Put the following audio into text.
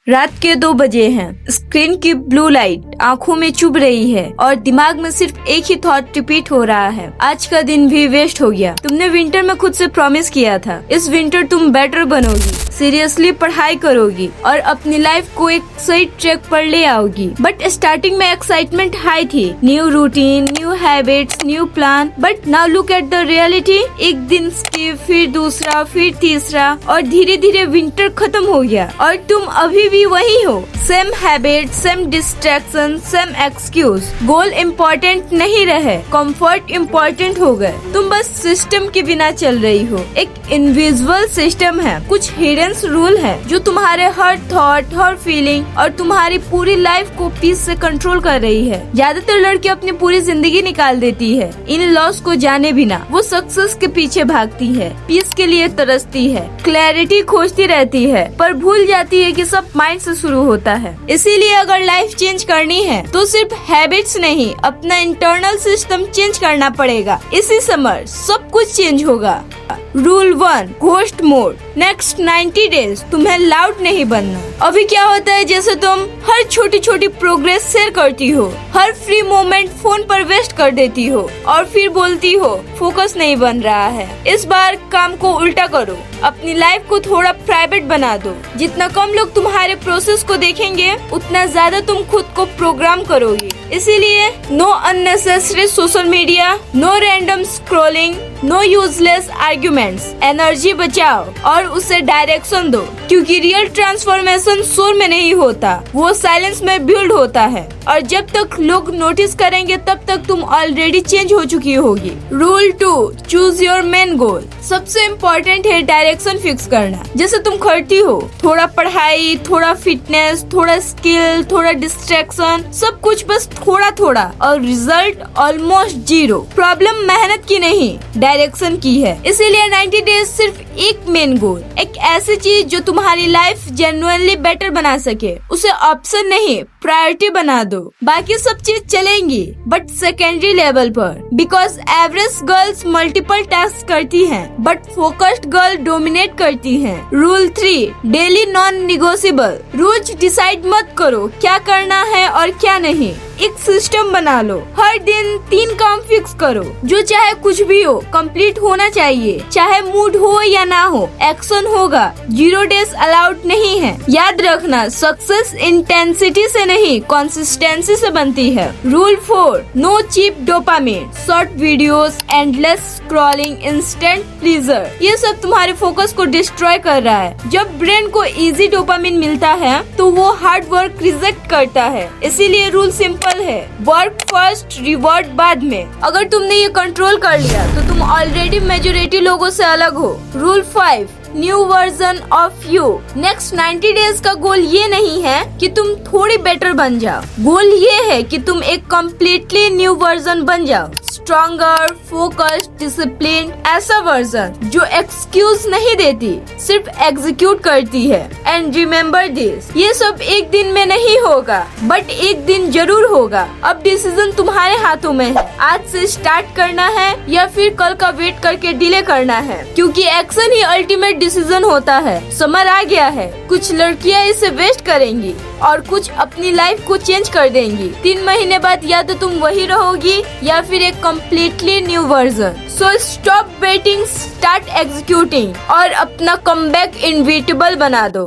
रात के 2 बजे हैं। स्क्रीन की ब्लू लाइट आंखों में चुभ रही है और दिमाग में सिर्फ एक ही थॉट रिपीट हो रहा है, आज का दिन भी वेस्ट हो गया। तुमने विंटर में खुद से प्रॉमिस किया था, इस विंटर तुम बेटर बनोगी, सीरियसली पढ़ाई करोगी और अपनी लाइफ को एक सही ट्रैक पर ले आओगी। बट स्टार्टिंग में एक्साइटमेंट हाई थी, new routine, new habits, new plan. But now look at the reality. एक दिन स्किप, फिर दूसरा, फिर तीसरा और धीरे धीरे विंटर खत्म हो गया और तुम अभी भी वही हो। Same habit, same distraction, same excuse. Goal important नहीं रहे, कंफर्ट इम्पोर्टेंट हो गए। तुम बस सिस्टम के बिना चल रही हो। एक इनविजिबल सिस्टम है, कुछ हिडन रूल है जो तुम्हारे हर थॉट, हर फीलिंग और तुम्हारी पूरी लाइफ को पीस से कंट्रोल कर रही है। ज्यादातर लड़की अपनी पूरी जिंदगी निकाल देती है इन लॉस को जाने बिना। वो सक्सेस के पीछे भागती है, पीस के लिए तरसती है, क्लैरिटी खोजती रहती है, पर भूल जाती है कि सब माइंड से शुरू होता है। इसीलिए अगर लाइफ चेंज करनी है तो सिर्फ हैबिट्स नहीं, अपना इंटरनल सिस्टम चेंज करना पड़ेगा। इसी समर सब कुछ चेंज होगा। Rule 1, ghost mode. Next 90 days तुम्हें लाउड नहीं बनना। अभी क्या होता है, जैसे तुम हर छोटी छोटी प्रोग्रेस शेयर करती हो, हर फ्री मोमेंट फोन पर वेस्ट कर देती हो और फिर बोलती हो फोकस नहीं बन रहा है। इस बार काम को उल्टा करो, अपनी लाइफ को थोड़ा प्राइवेट बना दो। जितना कम लोग तुम्हारे प्रोसेस को देखेंगे उतना ज्यादा तुम खुद को प्रोग्राम करोगी। इसीलिए no unnecessary social media, no random scrolling, no useless arguments. Energy बचाओ और उसे डायरेक्शन दो, क्योंकि रियल ट्रांसफॉर्मेशन शोर में नहीं होता, वो साइलेंस में बिल्ड होता है। और जब तक लोग नोटिस करेंगे तब तक तुम ऑलरेडी चेंज हो चुकी होगी। Rule 2, choose your main goal. सबसे इम्पोर्टेंट है डायरेक्शन फिक्स करना। जैसे तुम करती हो, थोड़ा पढ़ाई, थोड़ा फिटनेस, थोड़ा स्किल, थोड़ा डिस्ट्रैक्शन, सब कुछ बस थोड़ा थोड़ा और रिजल्ट ऑलमोस्ट 0। प्रॉब्लम मेहनत की नहीं, डायरेक्शन की है। इसीलिए 90 डेज सिर्फ एक मेन गोल, एक ऐसी चीज जो तुम्हारी लाइफ जेन्युइनली बेटर बना सके, उसे ऑप्शन नहीं प्रायोरिटी बना दो। बाकी सब चीज चलेंगी बट सेकेंडरी लेवल पर, because average girls multiple task करती हैं बट फोकस्ड गर्ल डोमिनेट करती हैं। Rule 3, daily non negotiable. रोज डिसाइड मत करो क्या करना है और क्या नहीं, एक सिस्टम बना लो। हर दिन 3 काम फिक्स करो, जो चाहे कुछ भी हो कंप्लीट होना चाहिए, चाहे मूड हो या ना हो, एक्शन होगा। 0 डेज अलाउड नहीं है। याद रखना, सक्सेस इंटेंसिटी से नहीं कंसिस्टेंसी से बनती है। Rule 4, no cheap dopamine. Short videos, endless scrolling, instant pleasure, ये सब तुम्हारे फोकस को डिस्ट्रॉय कर रहा है। जब ब्रेन को इजी डोपामिन मिलता है तो वो हार्ड वर्क रिजेक्ट करता है। इसीलिए रूल सिंपल है, वर्क फर्स्ट, रिवॉर्ड बाद में। अगर तुमने ये कंट्रोल कर लिया तो तुम ऑलरेडी मेजॉरिटी लोगों से अलग हो। Rule 5, new version of you. Next 90 days का गोल ये नहीं है कि तुम थोड़ी बेटर बन जाओ, गोल ये है कि तुम एक कम्प्लीटली न्यू वर्जन बन जाओ। स्ट्रॉन्गर, फोकस्ड, डिसिप्लिन, ऐसा वर्जन जो एक्सक्यूज नहीं देती, सिर्फ एग्जीक्यूट करती है। एंड रिमेम्बर दिस, ये सब एक दिन में नहीं होगा बट एक दिन जरूर होगा। अब डिसीजन तुम्हारे हाथों में है, आज से स्टार्ट करना है या फिर कल का वेट करके डिले करना है, क्योंकि एक्शन ही अल्टीमेट डिसीजन होता है। समर आ गया है, कुछ लड़कियां इसे वेस्ट करेंगी और कुछ अपनी लाइफ को चेंज कर देंगी। 3 महीने बाद या तो तुम वही रहोगी या फिर एक completely new version. So stop waiting, start executing और अपना कमबैक इनविटेबल बना दो।